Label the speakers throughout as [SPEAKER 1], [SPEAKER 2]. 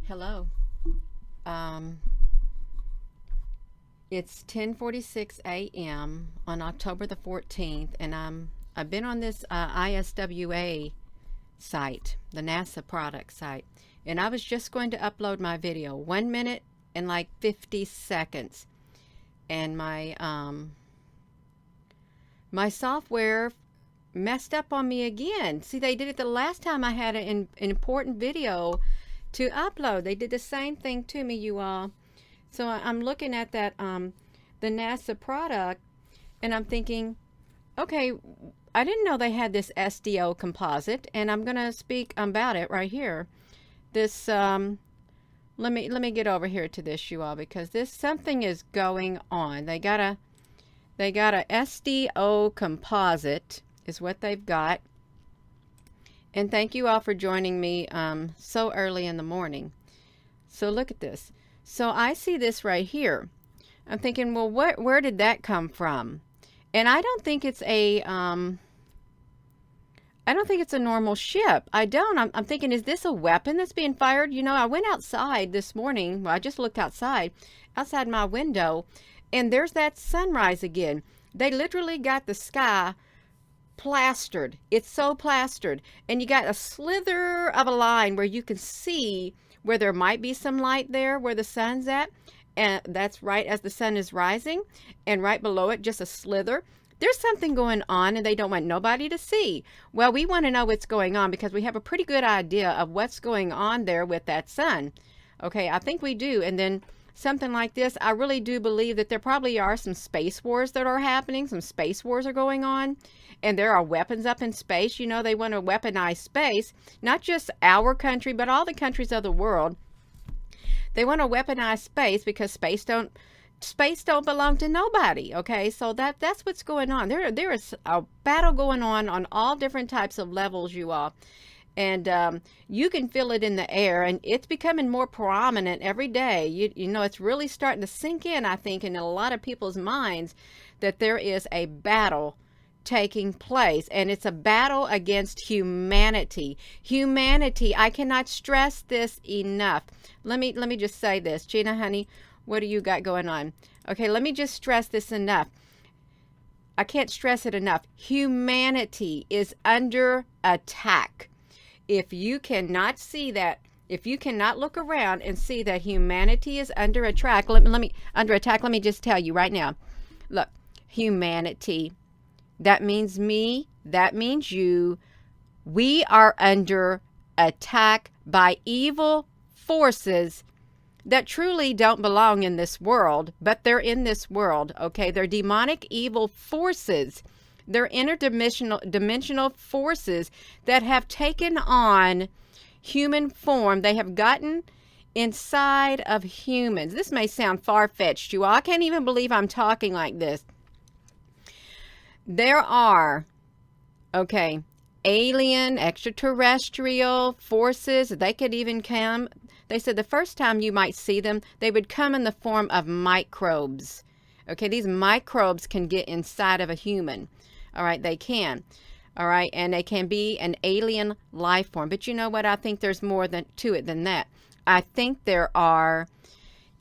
[SPEAKER 1] Hello. Um, it's 10:46 a.m. on October the 14th, and I've been on this ISWA site, the NASA product site, and I was just going to upload my video, 1 minute and like 50 seconds, and my software messed up on me again. See, they did it the last time I had an important video to upload. They did the same thing to me, you all. So I'm looking at that the NASA product, and I'm thinking, okay, I didn't know they had this SDO composite, and I'm gonna speak about it right here. This let me get over here to this, you all, because this something is going on. They got a SDO composite is what they've got. And thank you all for joining me so early in the morning. So look at this. So I see this right here. I'm thinking, well, where did that come from? And I don't think it's a normal ship. I don't. I'm thinking, is this a weapon that's being fired? You know, I went outside this morning. Well, I just looked outside my window, and there's that sunrise again. They literally got the sky plastered. It's so plastered, and you got a slither of a line where you can see where there might be some light there where the sun's at, and that's right as the sun is rising, and right below it just a slither. There's something going on, and they don't want nobody to see. Well, we want to know what's going on because we have a pretty good idea of what's going on there with that sun. Okay, I think we do. And then something like this, I really do believe that there probably are some space wars that are happening. Some space wars are going on, and there are weapons up in space. You know, they want to weaponize space, not just our country, but all the countries of the world. They want to weaponize space because space don't belong to nobody. Okay, so that's what's going on. There is a battle going on all different types of levels, you all. And you can feel it in the air, and it's becoming more prominent every day. You know, it's really starting to sink in, I think, in a lot of people's minds that there is a battle taking place, and it's a battle against humanity. Humanity, I cannot stress this enough. Let me just say this. Gina, honey, what do you got going on? Okay, let me just stress this enough. I can't stress it enough. Humanity is under attack. If you cannot see that, if you cannot look around and see that humanity is under attack, let me just tell you right now. Look, humanity, that means me, that means you. We are under attack by evil forces that truly don't belong in this world, but they're in this world, okay? They're demonic evil forces. They're dimensional forces that have taken on human form. They have gotten inside of humans. This may sound far-fetched, you all. I can't even believe I'm talking like this. There are, okay, alien, extraterrestrial forces. They could even come. They said the first time you might see them, they would come in the form of microbes. Okay, these microbes can get inside of a human. All right, they can. All right, and they can be an alien life form. But you know what? I think there's more to it than that. I think there are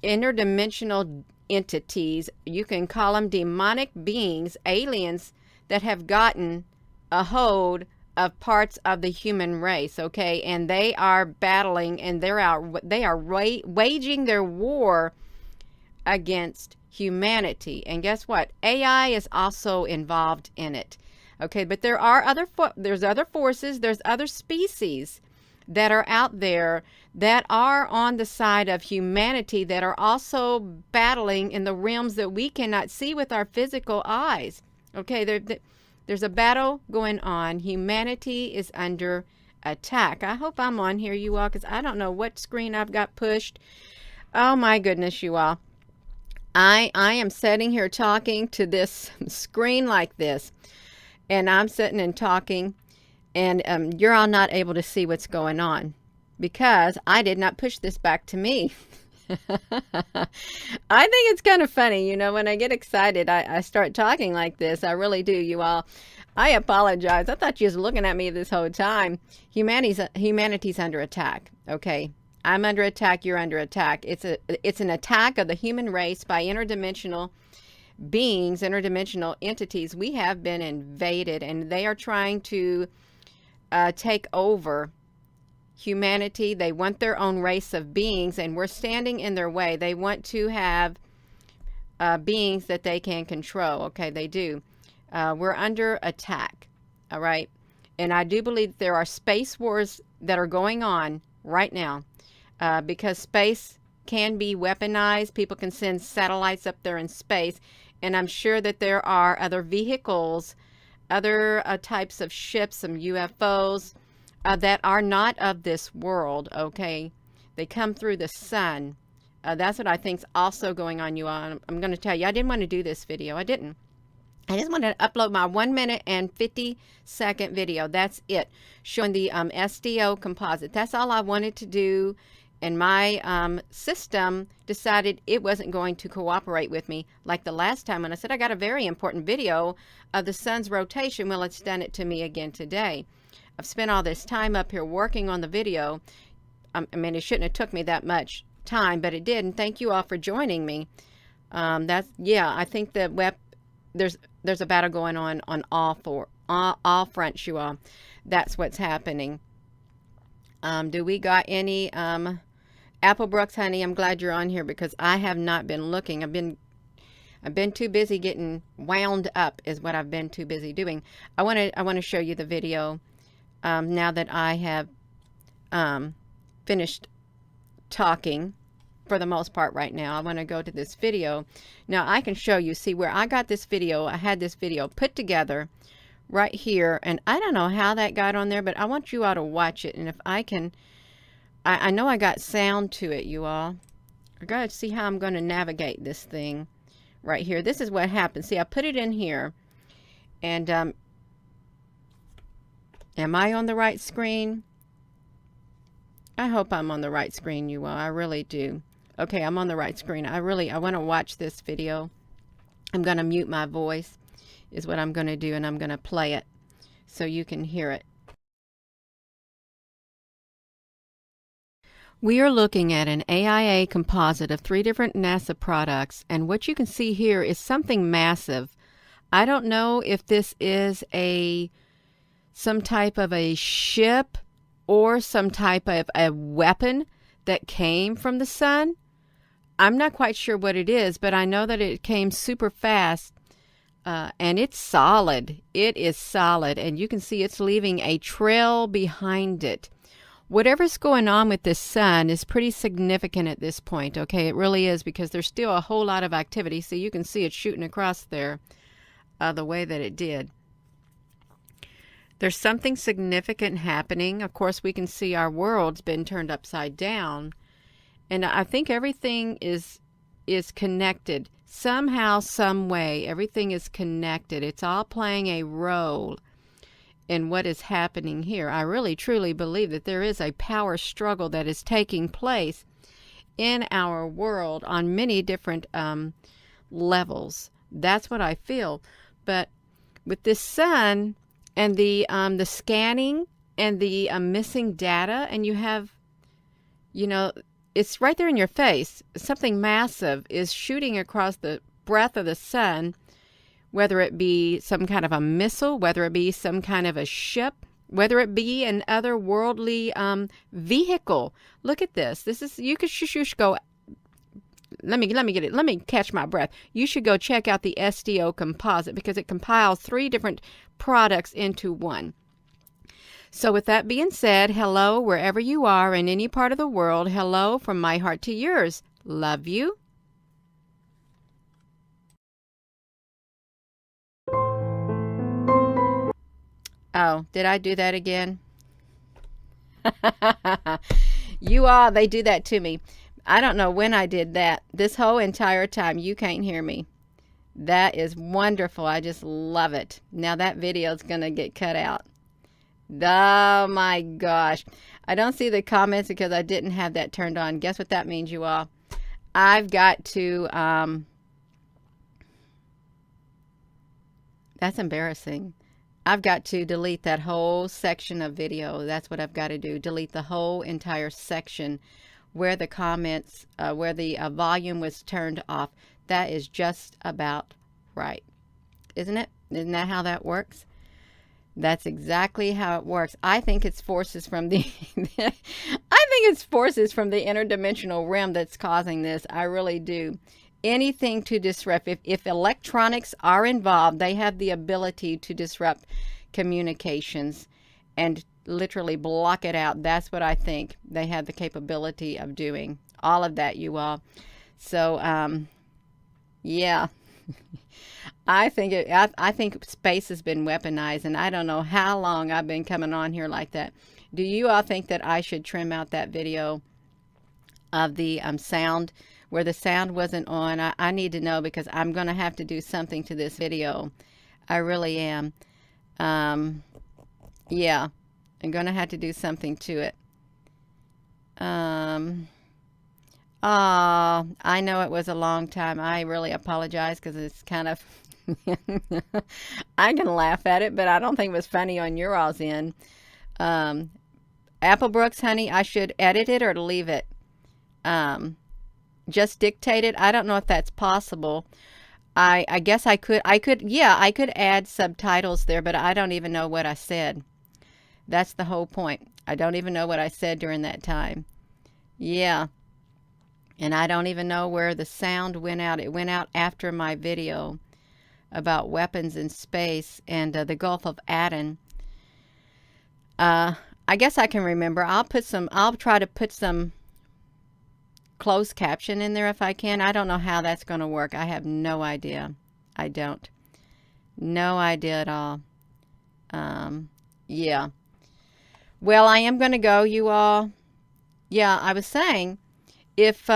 [SPEAKER 1] interdimensional entities. You can call them demonic beings, aliens that have gotten a hold of parts of the human race, okay? And they are battling, and they are waging their war against humanity. And guess what? AI is also involved in it. Okay, but there's other forces, there's other species that are out there that are on the side of humanity that are also battling in the realms that we cannot see with our physical eyes. Okay, there's a battle going on. Humanity is under attack. I hope I'm on here, you all, because I don't know what screen I've got pushed. Oh my goodness, you all. I am sitting here talking to this screen like this, and I'm sitting and talking, and you're all not able to see what's going on because I did not push this back to me. I think it's kind of funny, you know, when I get excited, I start talking like this. I really do, you all. I apologize. I thought you was looking at me this whole time. Humanity's under attack, okay? I'm under attack, you're under attack. It's an attack of the human race by interdimensional beings, interdimensional entities. We have been invaded, and they are trying to take over humanity. They want their own race of beings, and we're standing in their way. They want to have beings that they can control. Okay, they do. We're under attack. All right. And I do believe there are space wars that are going on right now, because space can be weaponized. People can send satellites up there in space. And I'm sure that there are other vehicles, other types of ships, some UFOs that are not of this world. Okay. They come through the sun. That's what I think is also going on, you all. I'm going to tell you, I didn't want to do this video. I didn't. I just wanted to upload my 1 minute and 50-second video. That's it. Showing the SDO composite. That's all I wanted to do. And my system decided it wasn't going to cooperate with me like the last time when I said I got a very important video of the sun's rotation. Well, it's done it to me again today. I've spent all this time up here working on the video. I mean, it shouldn't have took me that much time, but it did. And thank you all for joining me. I think that there's a battle going on all fronts, you all. That's what's happening. Do we got any Applebrooks, honey? I'm glad you're on here because I have not been looking. I've been too busy getting wound up is what I've been too busy doing. I want to show you the video now that I have finished talking for the most part right now. I want to go to this video. Now I can show you, see where I got this video. I had this video put together right here, and I don't know how that got on there, but I want you all to watch it. And if I can, I know I got sound to it, you all. I gotta see how I'm going to navigate this thing right here. This is what happened. See, I put it in here, and am I on the right screen? I hope I'm on the right screen, you all. I really do. Okay, I'm on the right screen. I want to watch this video. I'm going to mute my voice is what I'm going to do, and I'm going to play it so you can hear it. We are looking at an AIA composite of 3 different NASA products, and what you can see here is something massive. I don't know if this is some type of a ship or some type of a weapon that came from the sun. I'm not quite sure what it is, but I know that it came super fast, and it's solid. It is solid, and you can see it's leaving a trail behind it. Whatever's going on with this sun is pretty significant at this point, okay? It really is, because there's still a whole lot of activity, so you can see it shooting across there the way that it did. There's something significant happening. Of course, we can see our world's been turned upside down. And I think everything is connected. Somehow, some way, everything is connected. It's all playing a role in what is happening here. I really, truly believe that there is a power struggle that is taking place in our world on many different levels. That's what I feel. But with this sun and the scanning and the missing data, and you have, you know, it's right there in your face. Something massive is shooting across the breadth of the sun, whether it be some kind of a missile, whether it be some kind of a ship, whether it be an otherworldly vehicle. Look at this. This is, you should go, let me catch my breath. You should go check out the SDO composite, because it compiles 3 different products into one. So with that being said, hello wherever you are in any part of the world. Hello from my heart to yours. Love you. Oh, did I do that again? You all, they do that to me. I don't know when I did that. This whole entire time, you can't hear me. That is wonderful. I just love it. Now that video is going to get cut out. Oh my gosh. I don't see the comments because I didn't have that turned on. Guess what that means, you all? I've got to, that's embarrassing. I've got to delete that whole section of video. That's what I've got to do. Delete the whole entire section where the comments, where the volume was turned off. That is just about right. Isn't it? Isn't that how that works? That's exactly how it works. I think it's forces from the I think it's forces from the interdimensional realm that's causing this. I really do. Anything to disrupt. If electronics are involved, they have the ability to disrupt communications and literally block it out. That's what I think they have the capability of doing. All of that, you all. So, yeah. I think space has been weaponized, and I don't know how long I've been coming on here like that. Do you all think that I should trim out that video of the sound, where the sound wasn't on? I need to know, because I'm going to have to do something to this video. I really am. Yeah, I'm going to have to do something to it. I know it was a long time. I really apologize, because it's kind of I can laugh at it, but I don't think it was funny on your all's end. Applebrooks, honey, I should edit it or leave it? Just dictate it? I don't know if that's possible. I guess I could, yeah, I could add subtitles there, but I don't even know what I said. That's the whole point. I don't even know what I said during that time. Yeah. And I don't even know where the sound went out. It went out after my video about weapons in space and the Gulf of Aden. I guess I can remember. I'll try to put some closed caption in there if I can. I don't know how that's going to work. I have no idea. I don't. No idea at all. Yeah. Well, I am going to go, you all. Yeah, I was saying, if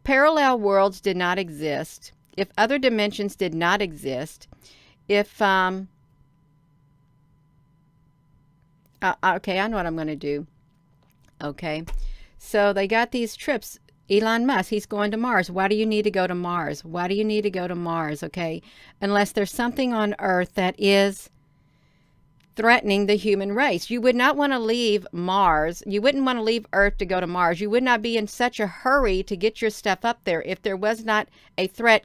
[SPEAKER 1] parallel worlds did not exist, if other dimensions did not exist, if okay, I know what I'm going to do. Okay, so they got these trips. Elon Musk, he's going to Mars. Why do you need to go to Mars? Why do you need to go to Mars? Okay, unless there's something on Earth that is threatening the human race. You would not want to leave Mars. You wouldn't want to leave Earth to go to Mars. You would not be in such a hurry to get your stuff up there if there was not a threat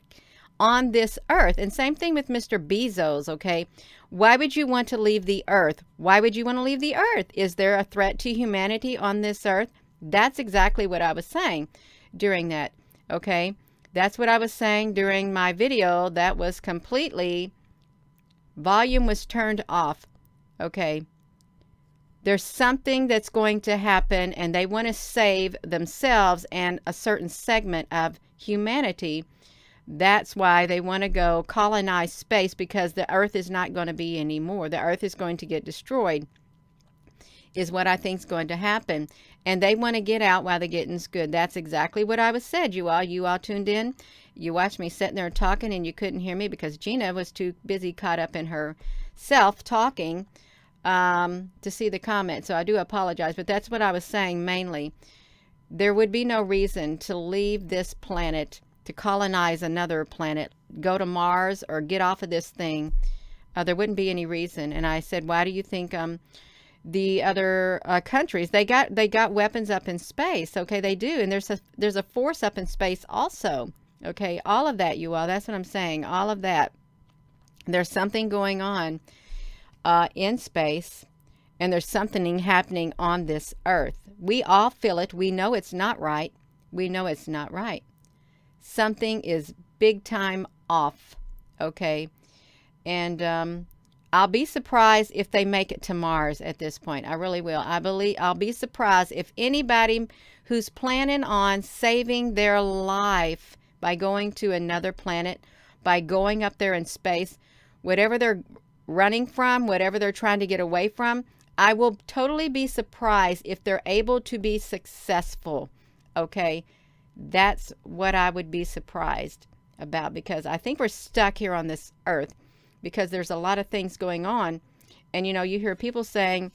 [SPEAKER 1] on this Earth. And same thing with Mr. Bezos, okay? Why would you want to leave the Earth? Why would you want to leave the Earth? Is there a threat to humanity on this Earth? That's exactly what I was saying during that, okay? That's what I was saying during my video. That was completely, volume was turned off. Okay, there's something that's going to happen, and they want to save themselves and a certain segment of humanity. That's why they want to go colonize space, because the Earth is not going to be anymore. The Earth is going to get destroyed, is what I think is going to happen. And they want to get out while the getting's good. That's exactly what I was said, you all. You all tuned in. You watched me sitting there talking, and you couldn't hear me because Gina was too busy caught up in herself talking to see the comment. So I do apologize, but that's what I was saying mainly. There would be no reason to leave this planet to colonize another planet, go to Mars or get off of this thing. There wouldn't be any reason. And I said, why do you think the other countries, they got weapons up in space? Okay, they do. And there's a force up in space also. Okay, all of that, you all. That's what I'm saying. All of that. There's something going on in space, and there's something happening on this Earth. We all feel it. We know it's not right. We know it's not right. Something is big time off. Okay, and I'll be surprised if they make it to Mars at this point. I really will. I'll be surprised if anybody who's planning on saving their life by going to another planet, by going up there in space, whatever they're running from, whatever they're trying to get away from, I will totally be surprised if they're able to be successful. Okay, that's what I would be surprised about, because I think we're stuck here on this Earth because there's a lot of things going on. And you know, you hear people saying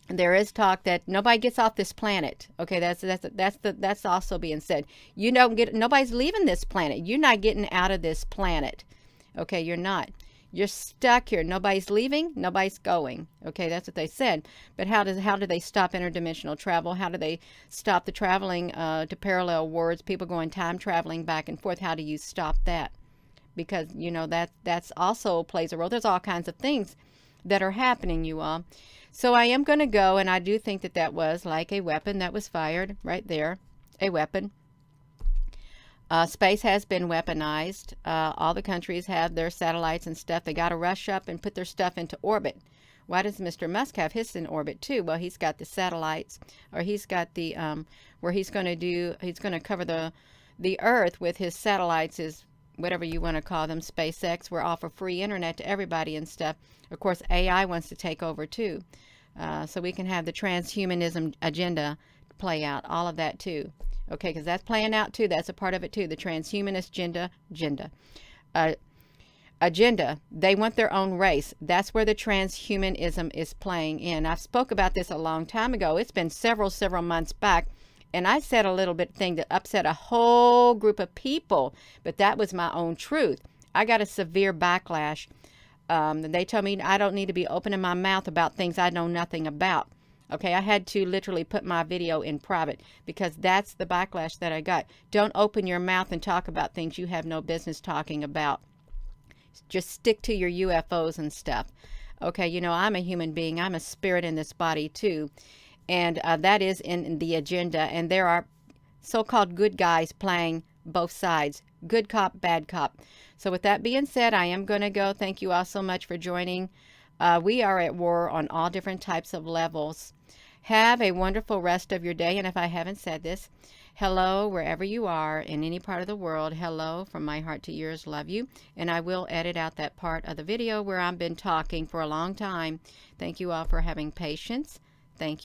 [SPEAKER 1] there is talk that nobody gets off this planet. Okay, that's also being said. You don't get, nobody's leaving this planet. You're not getting out of this planet. Okay, you're not. You're stuck here. Nobody's leaving, nobody's going. Okay, that's what they said. But how do they stop interdimensional travel? How do they stop the traveling to parallel worlds? People going time traveling back and forth. How do you stop that? Because you know that's also plays a role. There's all kinds of things that are happening, you all. So I am going to go, and I do think that that was like a weapon that was fired right there, a weapon. Space has been weaponized. All the countries have their satellites and stuff. They got to rush up and put their stuff into orbit. Why does Mr. Musk have his in orbit too? Well, he's got the satellites, or he's got the where he's going to cover the Earth with his satellites, his whatever you want to call them, SpaceX. We're offer free internet to everybody and stuff. Of course, AI wants to take over too, so we can have the transhumanism agenda play out. All of that too. Okay, because that's playing out too. That's a part of it too. The transhumanist agenda. They want their own race. That's where the transhumanism is playing in. I've spoke about this a long time ago. It's been several months back, and I said a little bit thing that upset a whole group of people, but that was my own truth. I got a severe backlash. They told me I don't need to be opening my mouth about things I know nothing about. Okay, I had to literally put my video in private because that's the backlash that I got. Don't open your mouth and talk about things you have no business talking about. Just stick to your UFOs and stuff. Okay, you know, I'm a human being. I'm a spirit in this body too. And that is in the agenda. And there are so-called good guys playing both sides. Good cop, bad cop. So with that being said, I am going to go. Thank you all so much for joining. We are at war on all different types of levels. Have a wonderful rest of your day. And if I haven't said this, hello wherever you are in any part of the world. Hello from my heart to yours. Love you. And I will edit out that part of the video where I've been talking for a long time. Thank you all for having patience.